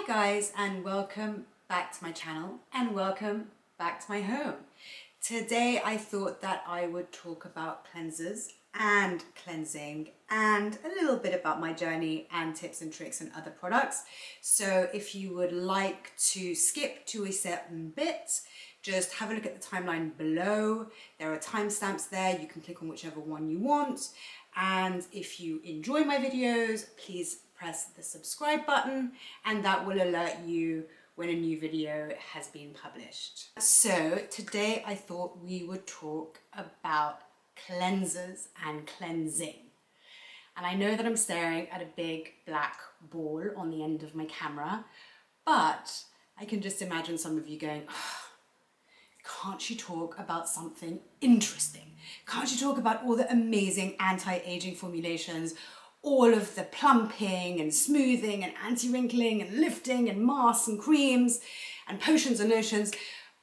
Hi guys, and welcome back to my channel and welcome back to my home. Today I thought that I would talk about cleansers and cleansing and a little bit about my journey and tips and tricks and other products. So if you would like to skip to a certain bit, just have a look at the timeline below. There are timestamps there. You can click on whichever one you want. And if you enjoy my videos, please press the subscribe button and that will alert you when a new video has been published. So today I thought we would talk about cleansers and cleansing. And I know that I'm staring at a big black ball on the end of my camera, but I can just imagine some of you going, oh, can't you talk about something interesting? Can't you talk about all the amazing anti-aging formulations, all of the plumping and smoothing and anti-wrinkling and lifting and masks and creams and potions and lotions?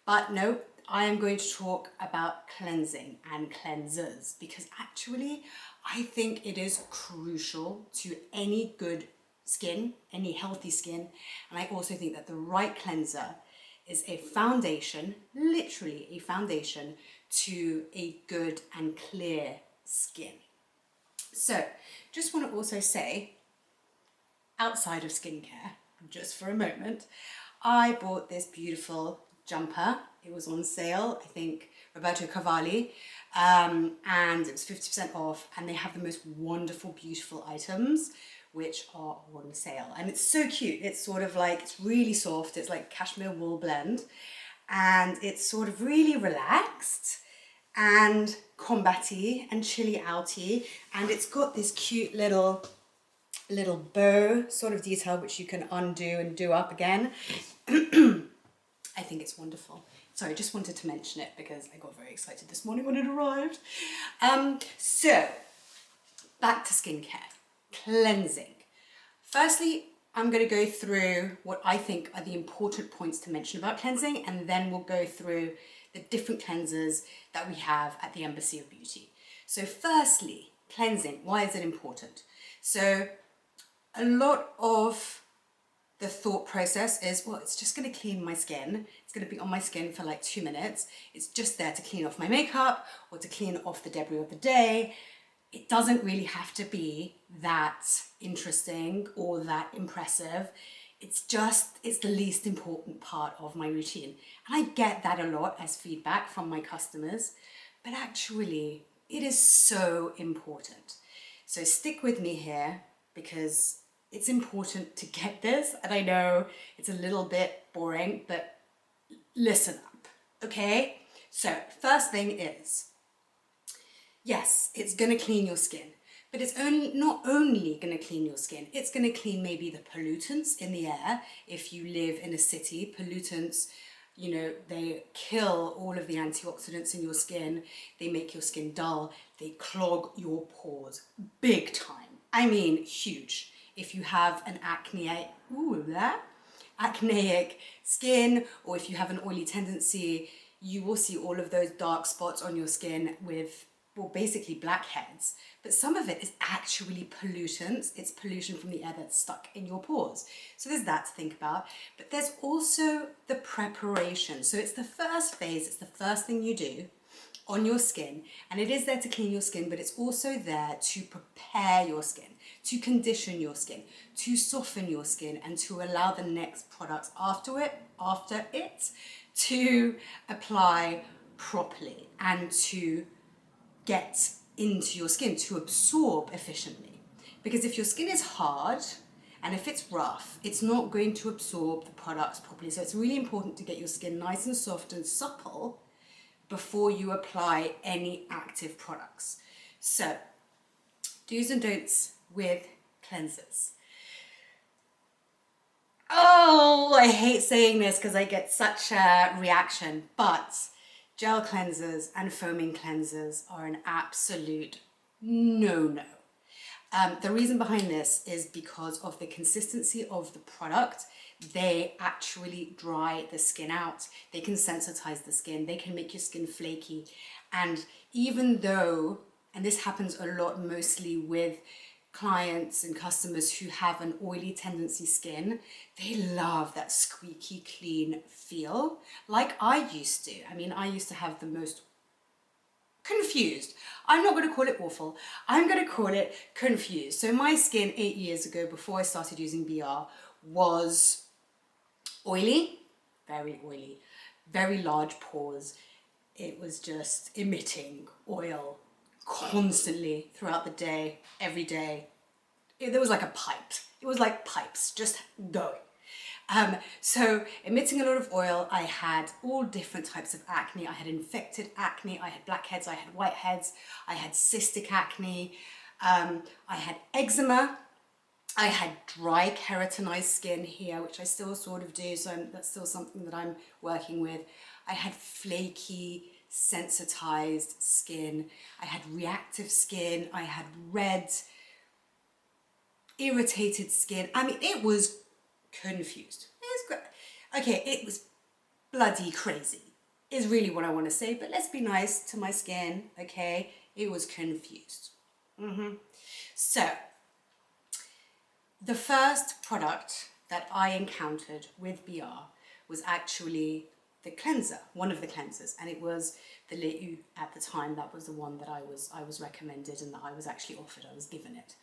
But no, I am going to talk about cleansing and cleansers because actually I think it is crucial to any good skin, any healthy skin. And I also think that the right cleanser is a foundation, literally a foundation to a good and clear skin. So just want to also say, outside of skincare, just for a moment, I bought this beautiful jumper. It was on sale, I think Roberto Cavalli, and it was 50% off, and they have the most wonderful, beautiful items which are on sale. And it's so cute. It's sort of like, it's really soft. It's like cashmere wool blend, and it's sort of really relaxed and combat-y and chilly outy, and it's got this cute little bow sort of detail which you can undo and do up again. I think it's wonderful. Sorry, I just wanted to mention it because I got very excited this morning when it arrived. So back to skincare, cleansing. Firstly, I'm going to go through what I think are the important points to mention about cleansing, and then we'll go through the different cleansers that we have at the Embassy.Of.Beauty. So firstly, cleansing, why is it important? So a lot of the thought process is, well, it's just going to clean my skin. It's going to be on my skin for like 2 minutes. It's just there to clean off my makeup or to clean off the debris of the day. It doesn't really have to be that interesting or that impressive. It's the least important part of my routine. And I get that a lot as feedback from my customers, but actually it is so important. So stick with me here because it's important to get this. And I know it's a little bit boring, but listen up, okay? So first thing is, yes, it's gonna clean your skin, but it's not only gonna clean your skin, it's gonna clean maybe the pollutants in the air. If you live in a city, pollutants, you know, they kill all of the antioxidants in your skin. They make your skin dull. They clog your pores big time. I mean, huge. If you have an acneic skin, or if you have an oily tendency, you will see all of those dark spots on your skin with, well, basically blackheads. But some of it is actually pollutants. It's pollution from the air that's stuck in your pores. So there's that to think about. But there's also the preparation. So it's the first phase, it's the first thing you do on your skin, and it is there to clean your skin, but it's also there to prepare your skin, to condition your skin, to soften your skin, and to allow the next products after it to apply properly and to get into your skin, to absorb efficiently. Because if your skin is hard and if it's rough, it's not going to absorb the products properly. So it's really important to get your skin nice and soft and supple before you apply any active products. So, do's and don'ts with cleansers. Oh, I hate saying this because I get such a reaction, but gel cleansers and foaming cleansers are an absolute no-no. The reason behind this is because of the consistency of the product. They actually dry the skin out. They can sensitize the skin. They can make your skin flaky. And even though, and this happens a lot mostly with clients and customers who have an oily tendency skin, they love that squeaky clean feel like I used to. I mean, I used to have the most confused. I'm not going to call it awful. I'm going to call it confused. So my skin 8 years ago, before I started using BR, was oily, very oily, very large pores. It was just emitting oil constantly throughout the day, every day. There was like a pipe. It was like pipes just going. So emitting a lot of oil, I had all different types of acne. I had infected acne, I had blackheads, I had whiteheads, I had cystic acne, I had eczema, I had dry keratinized skin here, which I still sort of do, so that's still something that I'm working with. I had flaky, sensitized skin, I had reactive skin, I had red, irritated skin. I mean, it was confused. Okay, it was bloody crazy is really what I want to say, but let's be nice to my skin, okay? It was confused. So, the first product that I encountered with BR was actually the cleanser, one of the cleansers, and it was the Lait U at the time. That was the one that I was recommended and that I was actually offered, I was given it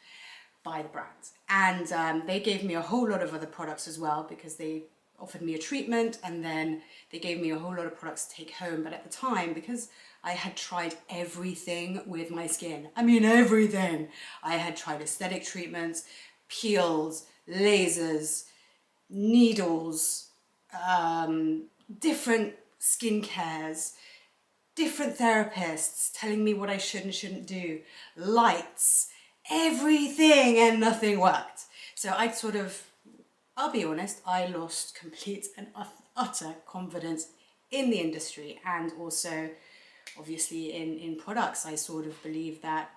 by the brand. And they gave me a whole lot of other products as well, because they offered me a treatment and then they gave me a whole lot of products to take home. But at the time, because I had tried everything with my skin, I mean everything. I had tried aesthetic treatments, peels, lasers, needles, different skincares, different therapists telling me what I should and shouldn't do, lights, everything, and nothing worked. So I'd sort of, I'll be honest, I lost complete and utter confidence in the industry, and also obviously in products. I sort of believed that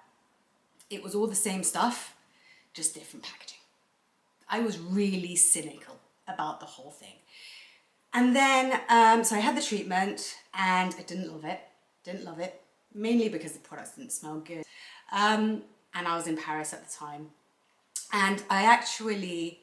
it was all the same stuff, just different packaging. I was really cynical about the whole thing. And then, so I had the treatment and I didn't love it, mainly because the products didn't smell good. And I was in Paris at the time. And I actually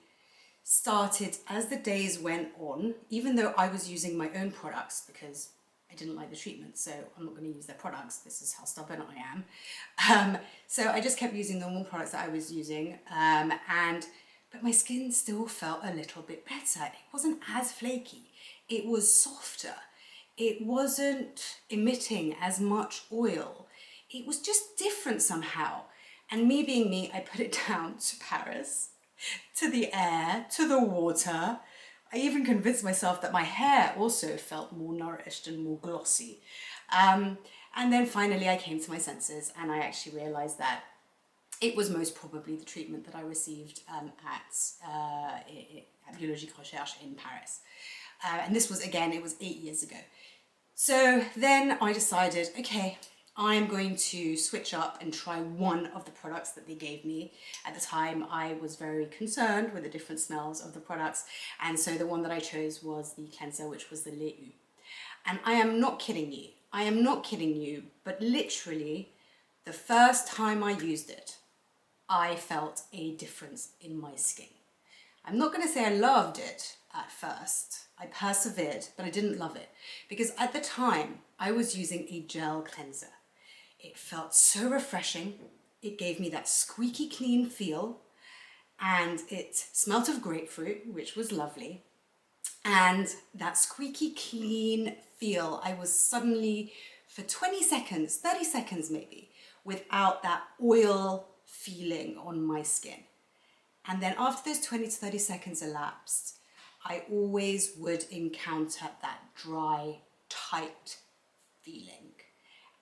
started, as the days went on, even though I was using my own products because I didn't like the treatment, so I'm not going to use their products. This is how stubborn I am. So I just kept using the normal products that I was using, but my skin still felt a little bit better. It wasn't as flaky. It was softer. It wasn't emitting as much oil. It was just different somehow. And me being me, I put it down to Paris, to the air, to the water. I even convinced myself that my hair also felt more nourished and more glossy. And then finally I came to my senses and I actually realized that it was most probably the treatment that I received at Biologique Recherche in Paris. And this was, again, it was 8 years ago. So then I decided, okay, I'm going to switch up and try one of the products that they gave me. At the time, I was very concerned with the different smells of the products. And so the one that I chose was the cleanser, which was the Lait U. And I am not kidding you. I am not kidding you, but literally the first time I used it, I felt a difference in my skin. I'm not going to say I loved it at first. I persevered, but I didn't love it because at the time I was using a gel cleanser. It felt so refreshing. It gave me that squeaky clean feel and it smelt of grapefruit, which was lovely. And that squeaky clean feel, I was suddenly for 20 seconds, 30 seconds maybe, without that oil feeling on my skin. And then after those 20 to 30 seconds elapsed, I always would encounter that dry, tight feeling.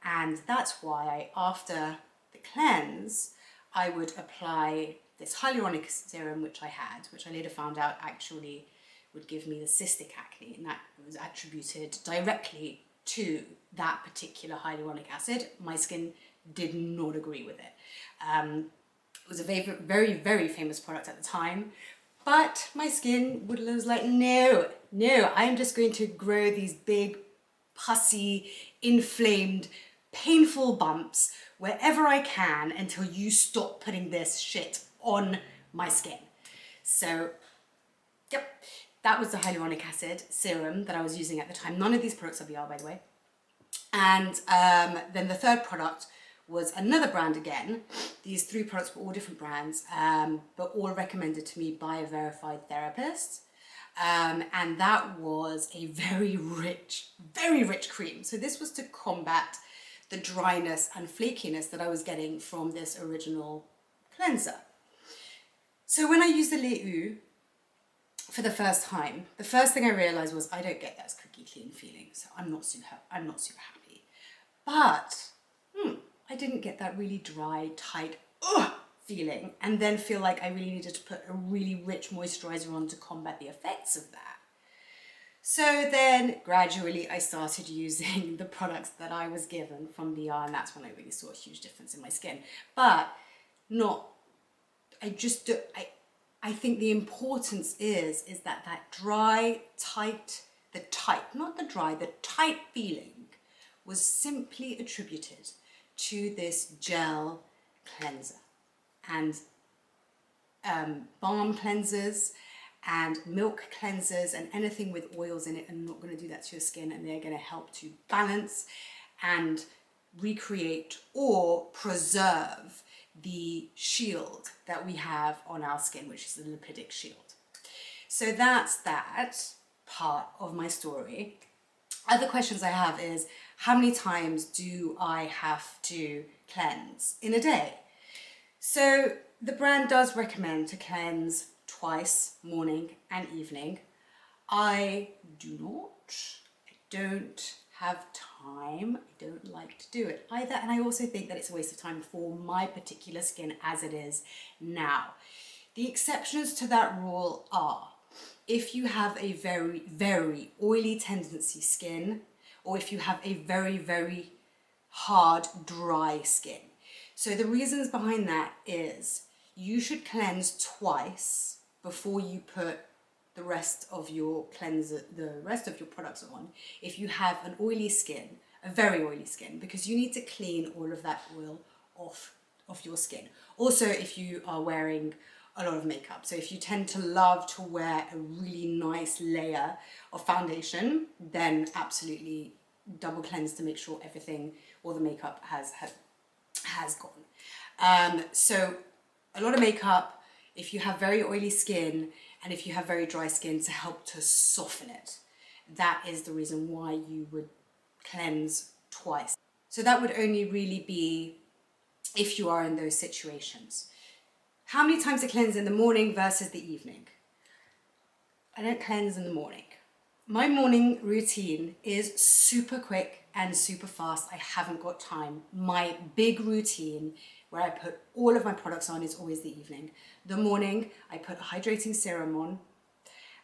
And that's why after the cleanse, I would apply this hyaluronic serum, which I later found out actually would give me the cystic acne, and that was attributed directly to that particular hyaluronic acid. My skin did not agree with it. It was a very, very famous product at the time, but my skin was like, no, I'm just going to grow these big, pussy, inflamed, painful bumps wherever I can until you stop putting this shit on my skin. So, yep, that was the hyaluronic acid serum that I was using at the time. None of these products are BR, by the way. And then the third product was another brand again. These 3 products were all different brands, but all recommended to me by a verified therapist. And that was a very rich cream. So this was to combat the dryness and flakiness that I was getting from this original cleanser. So when I used the Lait U for the first time, the first thing I realized was I don't get that cookie clean feeling, so I'm not super happy. But I didn't get that really dry, tight feeling, and then feel like I really needed to put a really rich moisturizer on to combat the effects of that. So then gradually I started using the products that I was given from BR, and that's when I really saw a huge difference in my skin. But I think the importance is that dry, tight, the tight feeling was simply attributed to this gel cleanser. And balm cleansers and milk cleansers and anything with oils in it are not going to do that to your skin, and they're going to help to balance and recreate or preserve the shield that we have on our skin, which is the lipidic shield. So that's that part of my story. Other questions I have is, how many times do I have to cleanse in a day? So the brand does recommend to cleanse twice, morning and evening. I do not. I don't have time. I don't like to do it either. And I also think that it's a waste of time for my particular skin as it is now. The exceptions to that rule are if you have a very, very oily tendency skin, or if you have a very, very hard, dry skin. So the reasons behind that is you should cleanse twice before you put the rest of your products on. If you have an oily skin, a very oily skin, because you need to clean all of that oil off of your skin. Also, if you are wearing a lot of makeup. So if you tend to love to wear a really nice layer of foundation, then absolutely double cleanse to make sure everything, all the makeup has gone. So a lot of makeup, if you have very oily skin and if you have very dry skin, to help to soften it. That is the reason why you would cleanse twice. So that would only really be if you are in those situations. How many times to cleanse in the morning versus the evening? I don't cleanse in the morning. My morning routine is super quick and super fast. I haven't got time. My big routine where I put all of my products on is always the evening. The morning, I put a hydrating serum on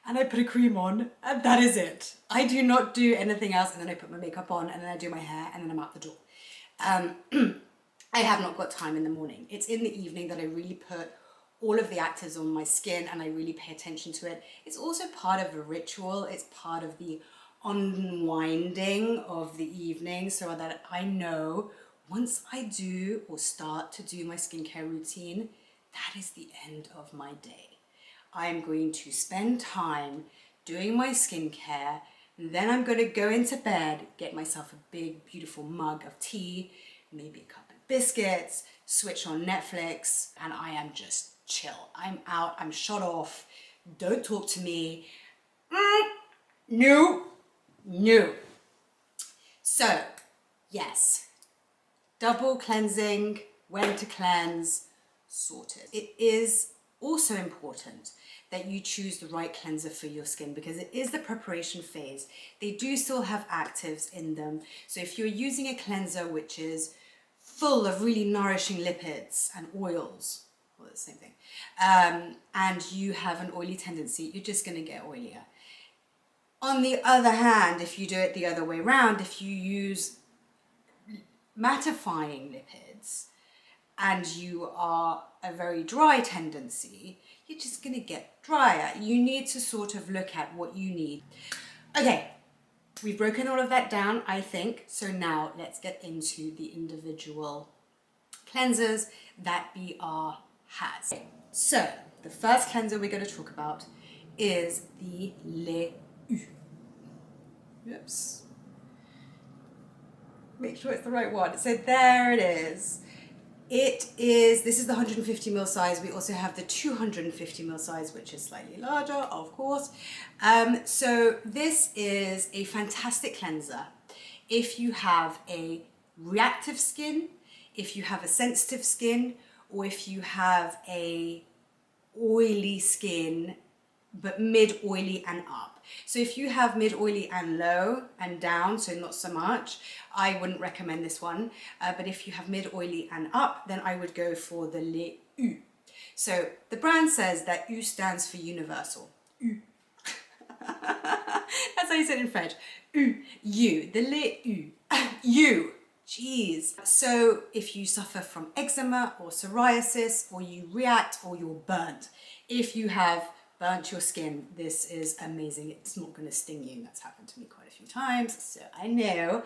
and I put a cream on, and that is it. I do not do anything else, and then I put my makeup on and then I do my hair and then I'm out the door. I have not got time in the morning. It's in the evening that I really put all of the actives on my skin and I really pay attention to it. It's also part of a ritual. It's part of the unwinding of the evening, so that I know once I do or start to do my skincare routine, that is the end of my day. I am going to spend time doing my skincare, and then I'm going to go into bed, get myself a big, beautiful mug of tea, maybe a cup of biscuits, switch on Netflix, and I am just chill. I'm out, I'm shut off, don't talk to me. No. So, yes, double cleansing, when to cleanse, sorted. It is also important that you choose the right cleanser for your skin, because it is the preparation phase. They do still have actives in them. So if you're using a cleanser which is full of really nourishing lipids and oils, well, the same thing, and you have an oily tendency, you're just going to get oilier. On the other hand, if you do it the other way around, if you use mattifying lipids and you are a very dry tendency, you're just going to get drier. You need to sort of look at what you need. Okay, we've broken all of that down, I think. So now let's get into the individual cleansers that BR has. So the first cleanser we're going to talk about is the Lait U. Oops. Make sure it's the right one. So there it is. This is the 150ml size. We also have the 250ml size, which is slightly larger, of course. So this is a fantastic cleanser if you have a reactive skin, if you have a sensitive skin, or if you have a oily skin, but mid-oily and up. So if you have mid-oily and low and down, so not so much, I wouldn't recommend this one. But if you have mid-oily and up, then I would go for the Lait U. So the brand says that U stands for universal. U. That's how you say it in French. U. The Lait U. U. Jeez. So if you suffer from eczema or psoriasis, or you react, or you're burnt, if you have burnt your skin, this is amazing. It's not going to sting you. That's happened to me quite a few times, so I know.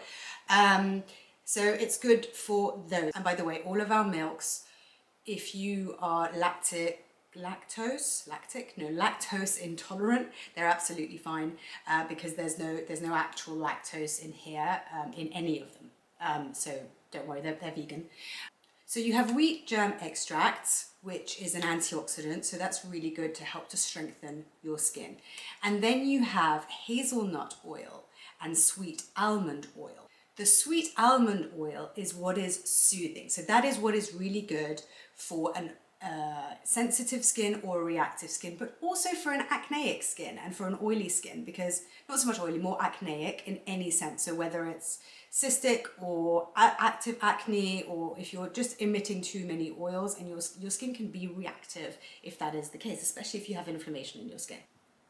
So it's good for those. And by the way, all of our milks, if you are lactose intolerant, they're absolutely fine, because there's no actual lactose in here, in any of them. So don't worry, they're vegan. So you have wheat germ extracts, which is an antioxidant, so that's really good to help to strengthen your skin. And then you have hazelnut oil and sweet almond oil. The sweet almond oil is what is soothing. So that is what is really good for an sensitive skin or a reactive skin, but also for an acneic skin and for an oily skin, because not so much oily, more acneic in any sense. So whether it's cystic or active acne, or if you're just emitting too many oils, and your skin can be reactive if that is the case, especially if you have inflammation in your skin.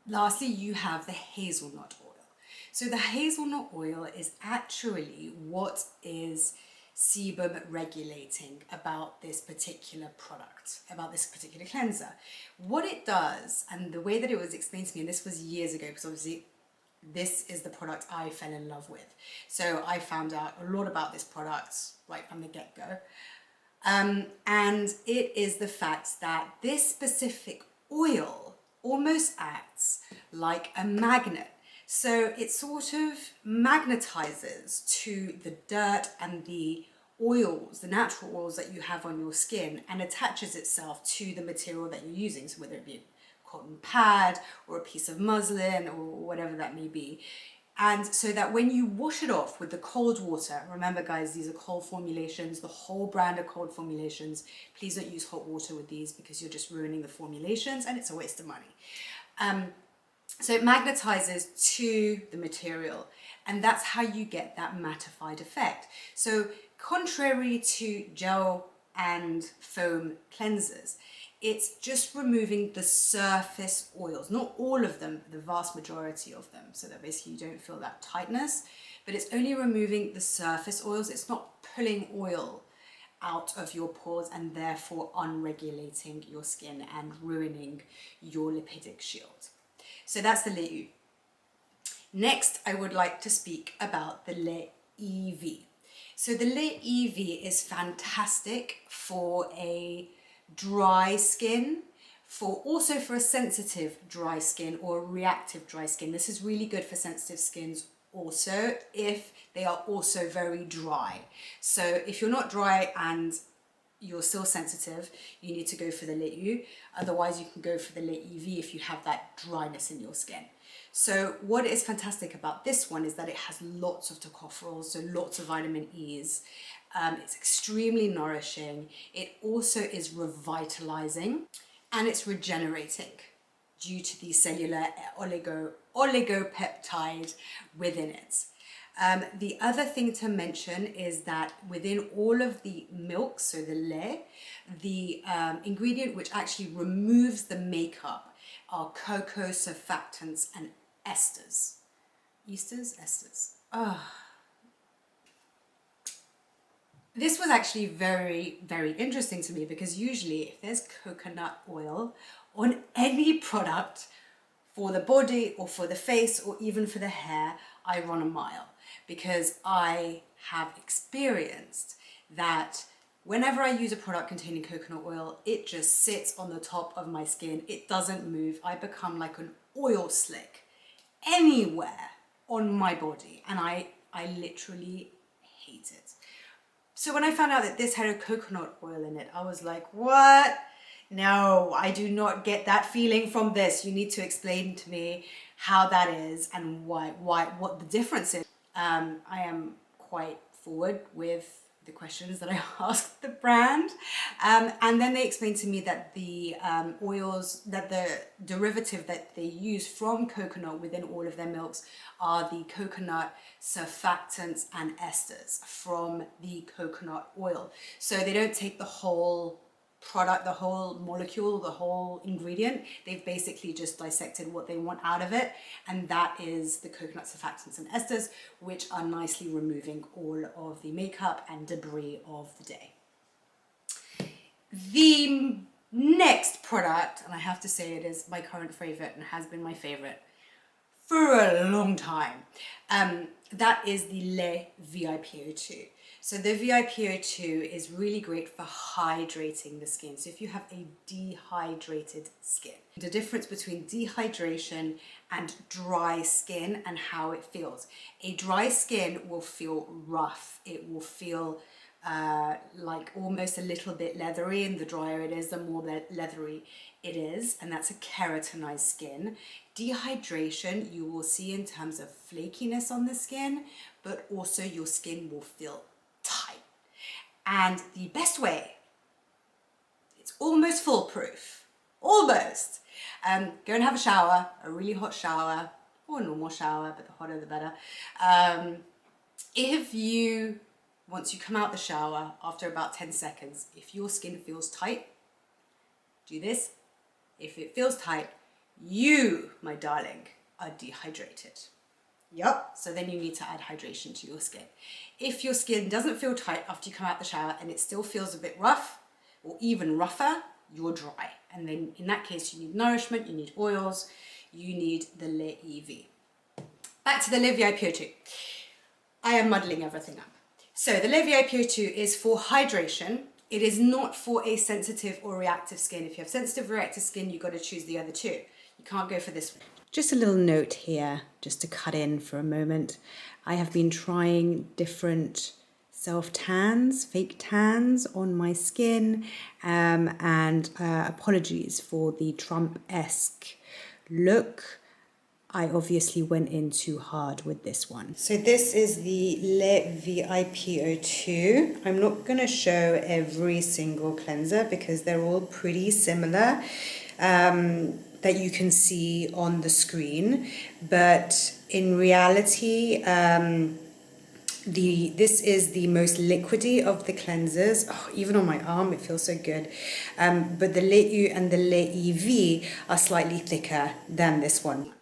Lastly, you have the hazelnut oil. So the hazelnut oil is actually what is sebum regulating about this particular product, about this particular cleanser. What it does, and the way that it was explained to me, and this was years ago, because obviously this is the product I fell in love with. So I found out a lot about this product right from the get-go. And it is the fact that this specific oil almost acts like a magnet. So it sort of magnetizes to the dirt and the oils, the natural oils that you have on your skin, and attaches itself to the material that you're using. So whether it be a cotton pad or a piece of muslin or whatever that may be. And so that when you wash it off with the cold water, remember guys, these are cold formulations, the whole brand are cold formulations. Please don't use hot water with these, because you're just ruining the formulations and it's a waste of money. So it magnetizes to the material, and that's how you get that mattified effect. So contrary to gel and foam cleansers, it's just removing the surface oils, not all of them, the vast majority of them, so that basically you don't feel that tightness, but it's only removing the surface oils. It's not pulling oil out of your pores and therefore unregulating your skin and ruining your lipidic shield. So that's the Lait U. Next, I would like to speak about the Lait E.V. So the Lait E.V is fantastic for a dry skin, also for a sensitive dry skin or reactive dry skin. This is really good for sensitive skins also, if they are also very dry. So if you're not dry and you're still sensitive, you need to go for the Lait U. Otherwise, you can go for the Lait E.V if you have that dryness in your skin. So what is fantastic about this one is that it has lots of tocopherols, so lots of vitamin E's. It's extremely nourishing. It also is revitalizing, and it's regenerating due to the cellular oligopeptide within it. The other thing to mention is that within all of the milks, so the lait, the ingredient which actually removes the makeup are cocoa surfactants and esters. Esters? This was actually very, very interesting to me, because usually if there's coconut oil on any product for the body or for the face or even for the hair, I run a mile, because I have experienced that Whenever I use a product containing coconut oil, it just sits on the top of my skin. It doesn't move. I become like an oil slick anywhere on my body, and I literally hate it. So when I found out that this had a coconut oil in it, I was like, what? No, I do not get that feeling from this. You need to explain to me how that is and what the difference is. I am quite forward with the questions that I asked the brand. And then they explained to me that the oils, that the derivative that they use from coconut within all of their milks are the coconut surfactants and esters from the coconut oil. So they don't take the whole product, the whole molecule, the whole ingredient. They've basically just dissected what they want out of it, and that is the coconut surfactants and esters, which are nicely removing all of the makeup and debris of the day. The next product, and I have to say it is my current favorite and has been my favorite for a long time, that is the Lait VIP O2. So the VIP O2 is really great for hydrating the skin. So if you have a dehydrated skin, the difference between dehydration and dry skin and how it feels. A dry skin will feel rough. It will feel like almost a little bit leathery, and the drier it is, the more leathery it is, and that's a keratinized skin. Dehydration you will see in terms of flakiness on the skin, but also your skin will feel tight. And the best way, it's almost foolproof, almost. Go and have a shower, a really hot shower, or a normal shower, but the hotter the better. Once you come out the shower, after about 10 seconds, if your skin feels tight, do this. If it feels tight, you, my darling, are dehydrated. Yep, so then you need to add hydration to your skin. If your skin doesn't feel tight after you come out the shower and it still feels a bit rough or even rougher, you're dry. And then in that case, you need nourishment, you need oils, you need the Lait E.V. Back to the Lait VIP O2. I am muddling everything up. So the Lait VIP O2 is for hydration. It is not for a sensitive or reactive skin. If you have sensitive or reactive skin, you've got to choose the other two. You can't go for this one. Just a little note here, just to cut in for a moment. I have been trying different self-tans, fake tans on my skin, and apologies for the Trump-esque look. I obviously went in too hard with this one. So this is the Lait VIP O2. I'm not going to show every single cleanser because they're all pretty similar that you can see on the screen. But in reality, this is the most liquidy of the cleansers. Oh, even on my arm, it feels so good. But the Lait U and the Lait E.V are slightly thicker than this one.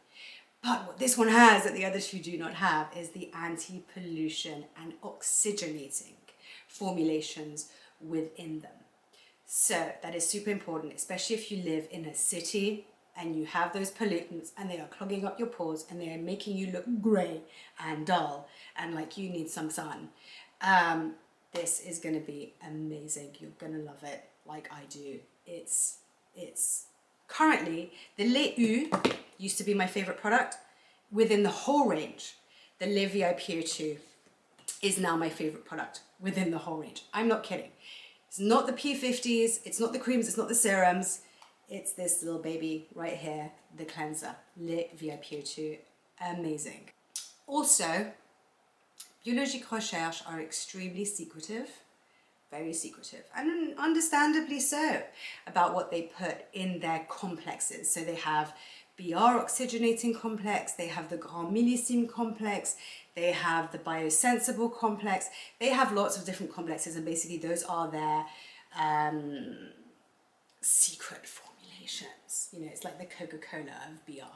But what this one has that the other two do not have is the anti-pollution and oxygenating formulations within them. So that is super important, especially if you live in a city and you have those pollutants and they are clogging up your pores and they are making you look grey and dull and like you need some sun. This is going to be amazing. You're going to love it like I do. It's currently, the Lait U used to be my favorite product. Within the whole range, the Lait VIP O2 is now my favorite product within the whole range. I'm not kidding. It's not the P50s, it's not the creams, it's not the serums. It's this little baby right here, the cleanser, Lait VIP O2. Amazing. Also, Biologique Recherche are extremely secretive, very secretive, and understandably so, about what they put in their complexes. So they have BR oxygenating complex, they have the Grand Millésime complex, they have the biosensible complex, they have lots of different complexes, and basically those are their secret formulations. You know, it's like the Coca-Cola of BR.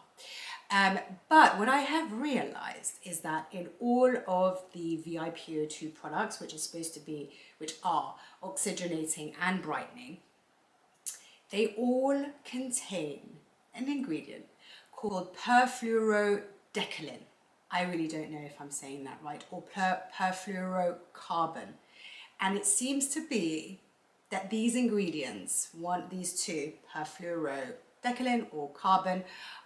But what I have realized is that in all of the VIP O2 products, which are oxygenating and brightening, they all contain an ingredient called perfluorodecolin. I really don't know if I'm saying that right, or perfluorocarbon. And it seems to be that these ingredients, these two, perfluorodecaline or carbon,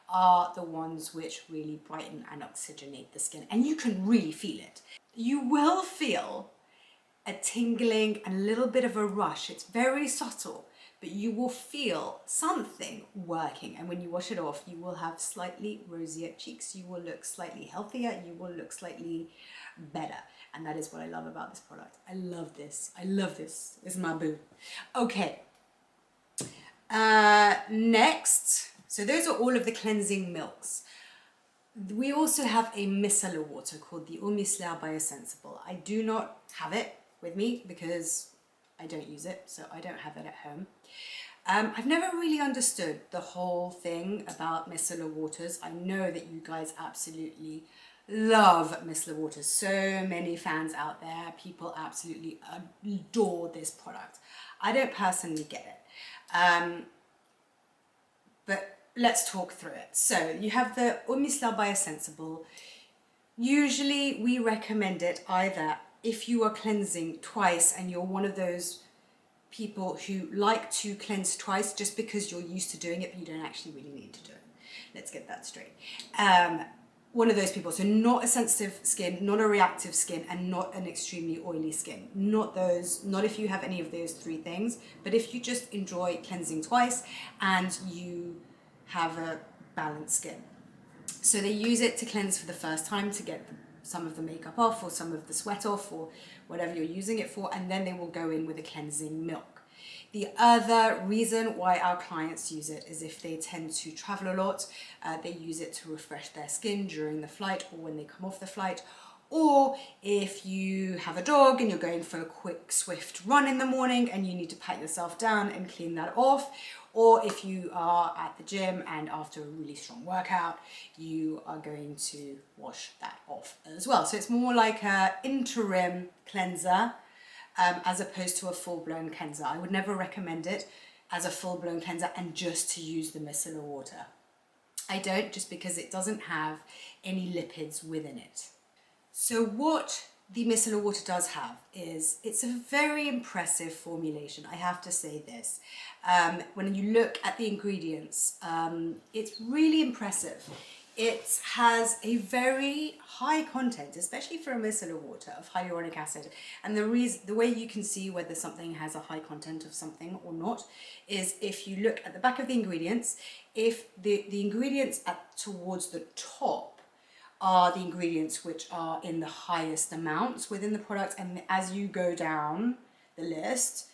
are the ones which really brighten and oxygenate the skin. And you can really feel it. You will feel a tingling and a little bit of a rush. It's very subtle, but you will feel something working. And when you wash it off, you will have slightly rosier cheeks. You will look slightly healthier. You will look slightly better. And that is what I love about this product. I love this. I love this. It's my boo. Okay. Next. So those are all of the cleansing milks. We also have a micellar water called the Micellar Biosensible. I do not have it with me because I don't use it, so I don't have it at home. I've never really understood the whole thing about micellar waters. I know that you guys absolutely love micellar waters. So many fans out there. People absolutely adore this product. I don't personally get it. But let's talk through it. So you have the Micellar Biosensible. Usually we recommend it either if you are cleansing twice and you're one of those people who like to cleanse twice just because you're used to doing it, but you don't actually really need to do it. Let's get that straight. One of those people, so not a sensitive skin, not a reactive skin, and not an extremely oily skin. Not if you have any of those three things, but if you just enjoy cleansing twice and you have a balanced skin. So they use it to cleanse for the first time to get some of the makeup off or some of the sweat off or whatever you're using it for, and then they will go in with a cleansing milk. The other reason why our clients use it is if they tend to travel a lot, they use it to refresh their skin during the flight or when they come off the flight, or if you have a dog and you're going for a quick, swift run in the morning and you need to pat yourself down and clean that off, or if you are at the gym and after a really strong workout, you are going to wash that off as well. So it's more like an interim cleanser as opposed to a full-blown cleanser. I would never recommend it as a full-blown cleanser and just to use the micellar water. I don't, just because it doesn't have any lipids within it. So what the micellar water does have is, it's a very impressive formulation. I have to say this. When you look at the ingredients, it's really impressive. It has a very high content, especially for a micellar water, of hyaluronic acid. And the way you can see whether something has a high content of something or not is if you look at the back of the ingredients. If the ingredients towards the top are the ingredients which are in the highest amounts within the product, and as you go down the list,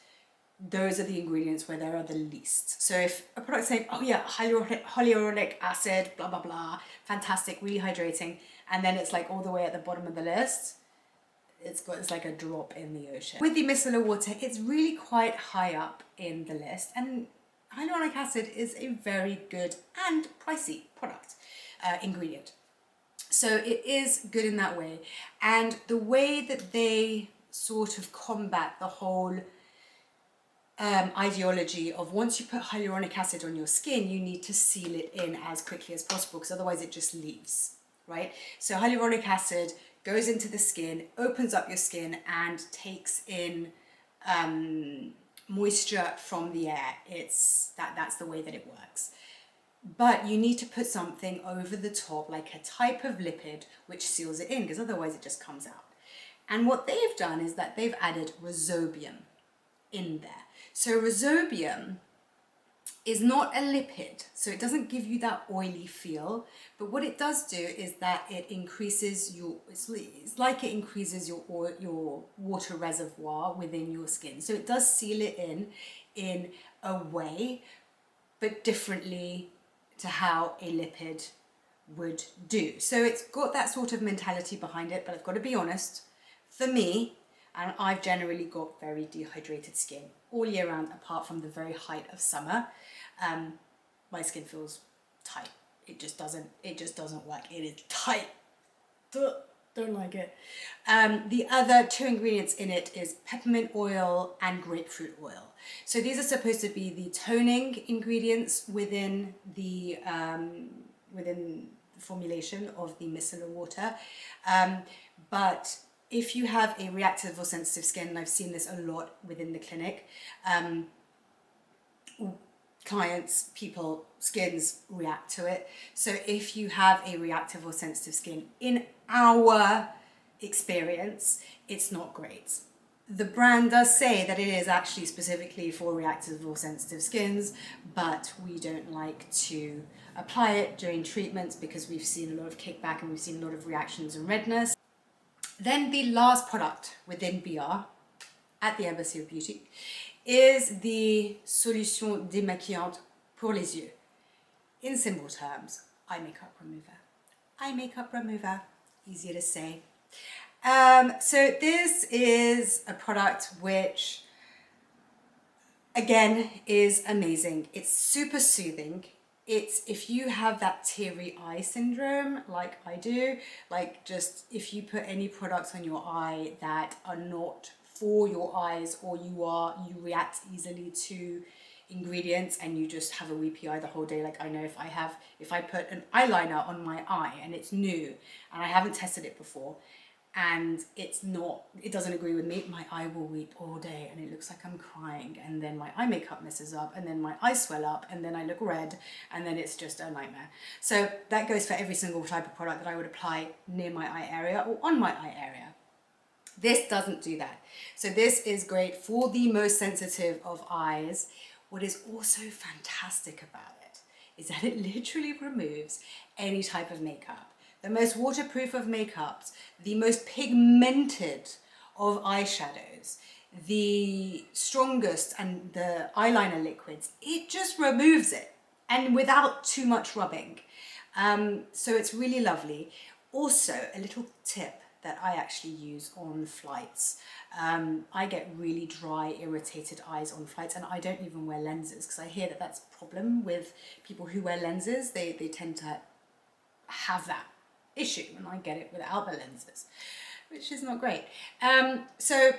those are the ingredients where there are the least. So if a product's saying, oh yeah, hyaluronic acid, blah, blah, blah, fantastic, really hydrating, and then it's like all the way at the bottom of the list, it's like a drop in the ocean. With the micellar water, it's really quite high up in the list, and hyaluronic acid is a very good and pricey product, ingredient. So it is good in that way. And the way that they sort of combat the whole ideology of once you put hyaluronic acid on your skin, you need to seal it in as quickly as possible because otherwise it just leaves, right? So hyaluronic acid goes into the skin, opens up your skin and takes in moisture from the air. That's the way that it works. But you need to put something over the top, like a type of lipid which seals it in, because otherwise it just comes out. And what they've done is that they've added rhozobium in there. So rhozobium is not a lipid, so it doesn't give you that oily feel, but what it does do is that it increases it's like it increases your water reservoir within your skin. So it does seal it in a way, but differently to how a lipid would do. So it's got that sort of mentality behind it, but I've got to be honest, for me, and I've generally got very dehydrated skin all year round, apart from the very height of summer. My skin feels tight. It just doesn't work. It is tight. Don't like it. The other two ingredients in it is peppermint oil and grapefruit oil. So these are supposed to be the toning ingredients within the formulation of the micellar water. But if you have a reactive or sensitive skin, and I've seen this a lot within the clinic, clients, people, skins react to it. So if you have a reactive or sensitive skin, in our experience, it's not great. The brand does say that it is actually specifically for reactive or sensitive skins, but we don't like to apply it during treatments because we've seen a lot of kickback and we've seen a lot of reactions and redness. Then the last product within BR at the Embassy.Of.Beauty is the Solution Démaquillante pour les yeux. In simple terms, eye makeup remover. Eye makeup remover, easier to say. So this is a product which, again, is amazing. It's super soothing. It's, if you have that teary eye syndrome like I do, like just if you put any products on your eye that are not for your eyes, or you react easily to ingredients and you just have a weepy eye the whole day. Like I know if I put an eyeliner on my eye and it's new and I haven't tested it before and it doesn't agree with me, my eye will weep all day and it looks like I'm crying, and then my eye makeup messes up, and then my eyes swell up, and then I look red, and then it's just a nightmare. So that goes for every single type of product that I would apply near my eye area or on my eye area. This doesn't do that. So this is great for the most sensitive of eyes. What is also fantastic about it is that it literally removes any type of makeup. The most waterproof of makeups, the most pigmented of eyeshadows, the strongest and the eyeliner liquids, it just removes it, and without too much rubbing. So it's really lovely. Also, a little tip that I actually use on flights. I get really dry, irritated eyes on flights, and I don't even wear lenses because I hear that that's a problem with people who wear lenses. They tend to have that issue, and I get it without the lenses, which is not great. So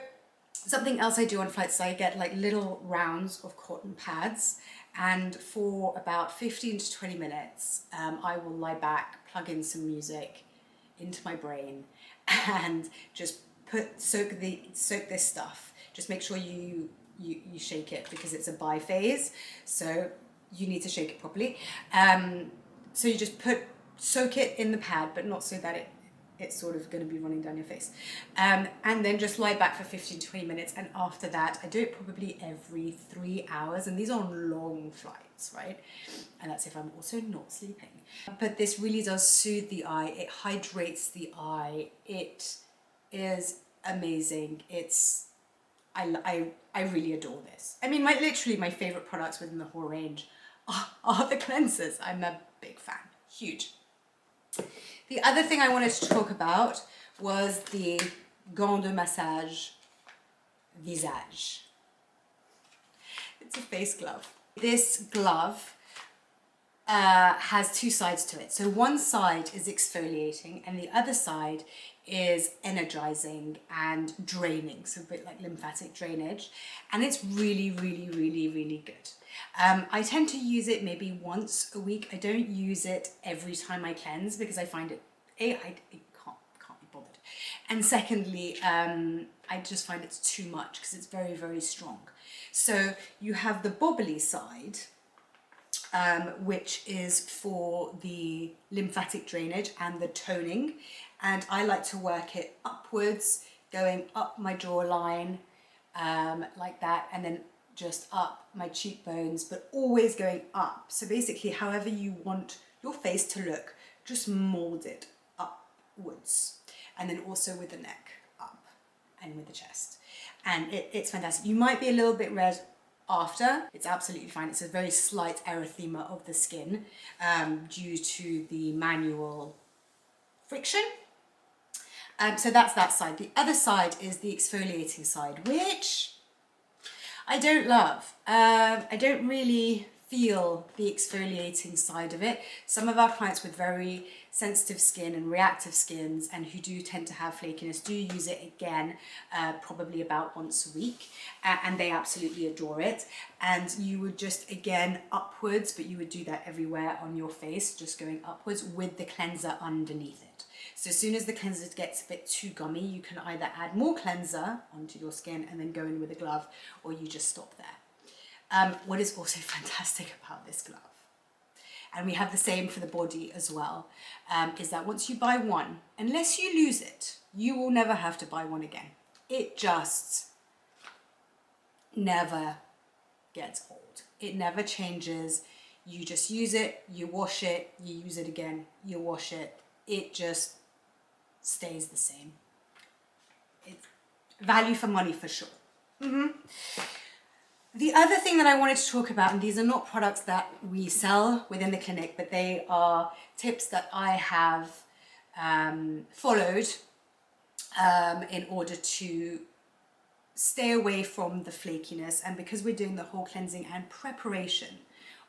something else I do on flights is I get like little rounds of cotton pads, and for about 15 to 20 minutes, I will lie back, plug in some music into my brain, and just soak this stuff. Just make sure you shake it because it's a biphase, so you need to shake it properly. So you just soak it in the pad, but not so that it's sort of going to be running down your face. And then just lie back for 15 to 20 minutes. And after that, I do it probably every 3 hours. And these are on long flights, right? And that's if I'm also not sleeping. But this really does soothe the eye. It hydrates the eye. It is amazing. I really adore this. I mean, literally my favorite products within the whole range are the cleansers. I'm a big fan, huge. The other thing I wanted to talk about was the gants de massage visage. It's a face glove. This glove has two sides to it. So one side is exfoliating and the other side is energizing and draining, so a bit like lymphatic drainage, and it's really, really, really, really good. I tend to use it maybe once a week. I don't use it every time I cleanse because I find it, I can't be bothered, and secondly, I just find it's too much because it's very, very strong. So you have the bobbly side, which is for the lymphatic drainage and the toning, and I like to work it upwards, going up my jawline like that, and then just up my cheekbones, but always going up. So basically, however you want your face to look, just mold it upwards, and then also with the neck up and with the chest, and it's fantastic. You might be a little bit red after, it's absolutely fine. It's a very slight erythema of the skin due to the manual friction. So that's that side. The other side is the exfoliating side, which I don't love. I don't really feel the exfoliating side of it. Some of our clients with very sensitive skin and reactive skins and who do tend to have flakiness do use it again, probably about once a week, and they absolutely adore it. And you would just, again, upwards, but you would do that everywhere on your face, just going upwards with the cleanser underneath it. So as soon as the cleanser gets a bit too gummy, you can either add more cleanser onto your skin and then go in with a glove, or you just stop there. What is also fantastic about this glove, and we have the same for the body as well, is that once you buy one, unless you lose it, you will never have to buy one again. It just never gets old. It never changes. You just use it, you wash it, you use it again, you wash it. It just stays the same. It's value for money for sure. The other thing that I wanted to talk about, and these are not products that we sell within the clinic, but they are tips that I have followed in order to stay away from the flakiness. And because we're doing the whole cleansing and preparation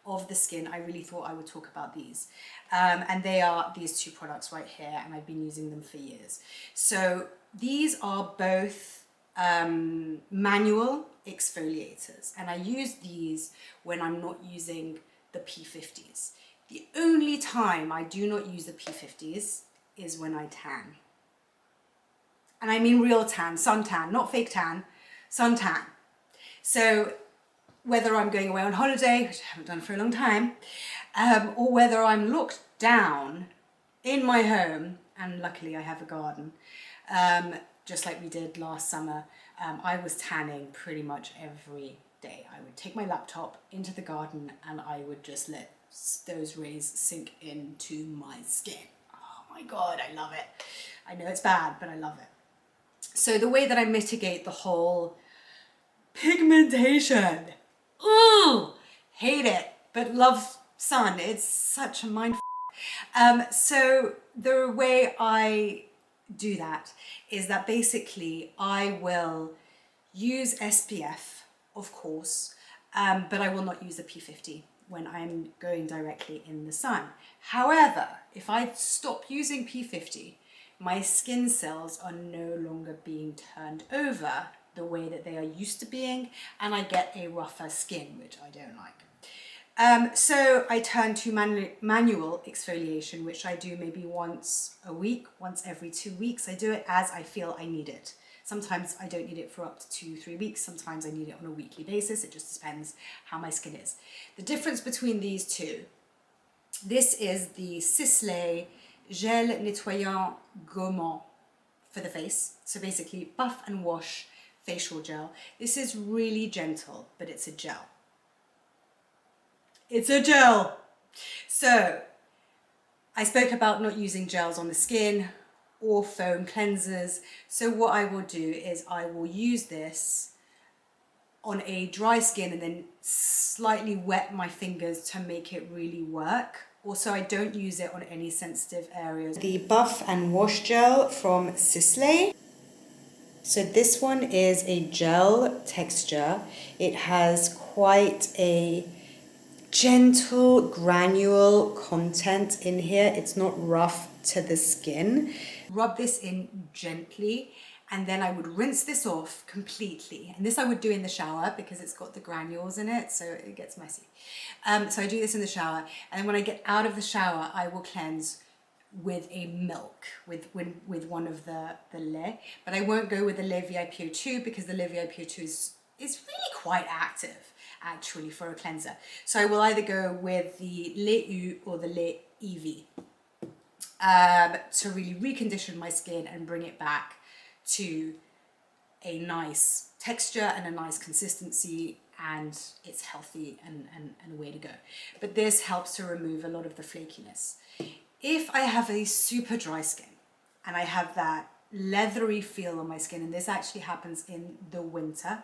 of the skin, I really thought I would talk about these. And they are these two products right here, and I've been using them for years. So these are both manual exfoliators, and I use these when I'm not using the P50s. The only time I do not use the P50s is when I tan. And I mean real tan, suntan, not fake tan, suntan. So whether I'm going away on holiday, which I haven't done for a long time, or whether I'm locked down in my home, and luckily I have a garden, just like we did last summer, I was tanning pretty much every day. I would take my laptop into the garden and I would just let those rays sink into my skin. Oh my God, I love it. I know it's bad, but I love it. So the way that I mitigate the whole pigmentation, ooh, hate it, but love sun. It's such a mind. So the way I do that is that basically I will use SPF, of course, but I will not use the P50 when I'm going directly in the sun. However, if I stop using P50, my skin cells are no longer being turned over the way that they are used to being, and I get a rougher skin, which I don't like. So I turn to manual exfoliation, which I do maybe once a week, once every 2 weeks. I do it as I feel I need it. Sometimes I don't need it for up to 2-3 weeks. Sometimes I need it on a weekly basis. It just depends how my skin is. The difference between these two, this is the Sisley Gel Nettoyant Gommant for the face. So basically buff and wash facial gel. This is really gentle, but it's a gel. It's a gel. So I spoke about not using gels on the skin or foam cleansers. So what I will do is I will use this on a dry skin and then slightly wet my fingers to make it really work. Also, I don't use it on any sensitive areas. The Buff and Wash Gel from Sisley. So this one is a gel texture. It has quite a gentle granule content in here. It's not rough to the skin. Rub this in gently, and then I would rinse this off completely. And this I would do in the shower because it's got the granules in it, so it gets messy. So I do this in the shower, and then when I get out of the shower, I will cleanse with a milk, with one of the Lait. But I won't go with the Lait VIP O2 because the Lait VIP O2 is really quite active actually for a cleanser. So I will either go with the Lait U or the Lait E.V to really recondition my skin and bring it back to a nice texture and a nice consistency, and it's healthy and a way to go. But this helps to remove a lot of the flakiness. If I have a super dry skin and I have that leathery feel on my skin, and this actually happens in the winter,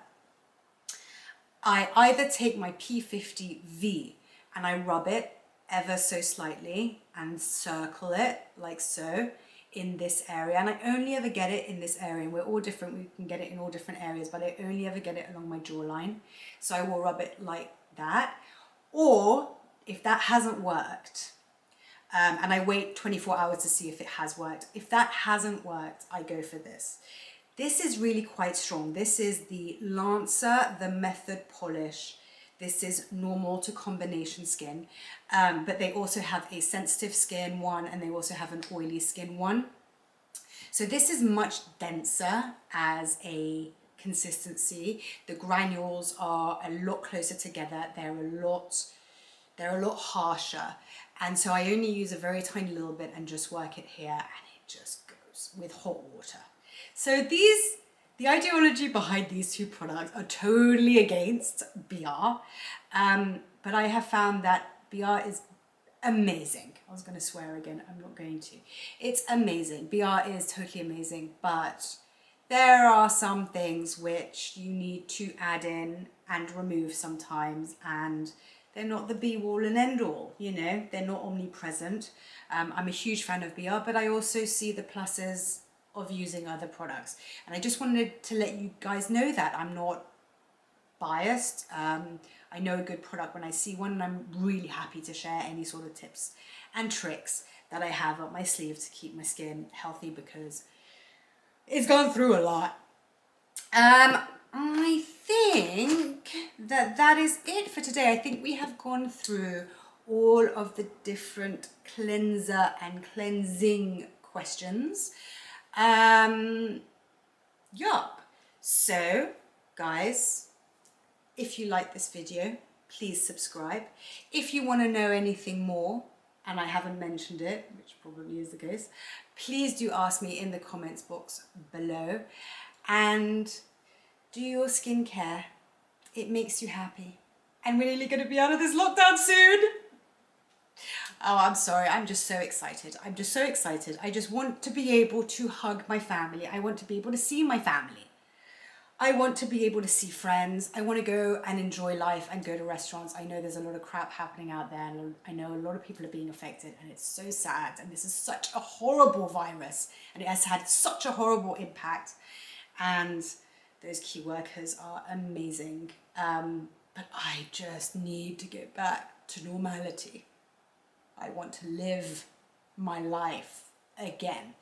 I either take my P50V and I rub it ever so slightly and circle it like so in this area, and I only ever get it in this area, and we're all different, we can get it in all different areas, but I only ever get it along my jawline, so I will rub it like that. Or if that hasn't worked, and I wait 24 hours to see if it has worked. If that hasn't worked, I go for this. This is really quite strong. This is the Lancer, the Method Polish. This is normal to combination skin, but they also have a sensitive skin one, and they also have an oily skin one. So this is much denser as a consistency. The granules are a lot closer together. They're a lot harsher. And so I only use a very tiny little bit and just work it here, and it just goes with hot water. So the ideology behind these two products are totally against BR, but I have found that BR is amazing. I was going to swear again, I'm not going to. It's amazing. BR is totally amazing, but there are some things which you need to add in and remove sometimes, and they're not the be-all and end-all, you know, they're not omnipresent. I'm a huge fan of BR, but I also see the pluses of using other products. And I just wanted to let you guys know that I'm not biased. I know a good product when I see one, and I'm really happy to share any sort of tips and tricks that I have up my sleeve to keep my skin healthy, because it's gone through a lot. I think that is it for today. I think we have gone through all of the different cleanser and cleansing questions. Yup. So, guys, if you like this video, please subscribe. If you want to know anything more, and I haven't mentioned it, which probably is the case, please do ask me in the comments box below. And do your skincare. It makes you happy. And we're nearly going to be out of this lockdown soon. Oh, I'm sorry. I'm just so excited. I'm just so excited. I just want to be able to hug my family. I want to be able to see my family. I want to be able to see friends. I want to go and enjoy life and go to restaurants. I know there's a lot of crap happening out there, and I know a lot of people are being affected, and it's so sad. And this is such a horrible virus, and it has had such a horrible impact. And those key workers are amazing. But I just need to get back to normality. I want to live my life again.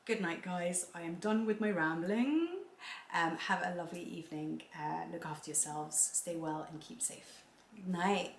Good night, guys. I am done with my rambling. Have a lovely evening. Look after yourselves. Stay well and keep safe. Good night.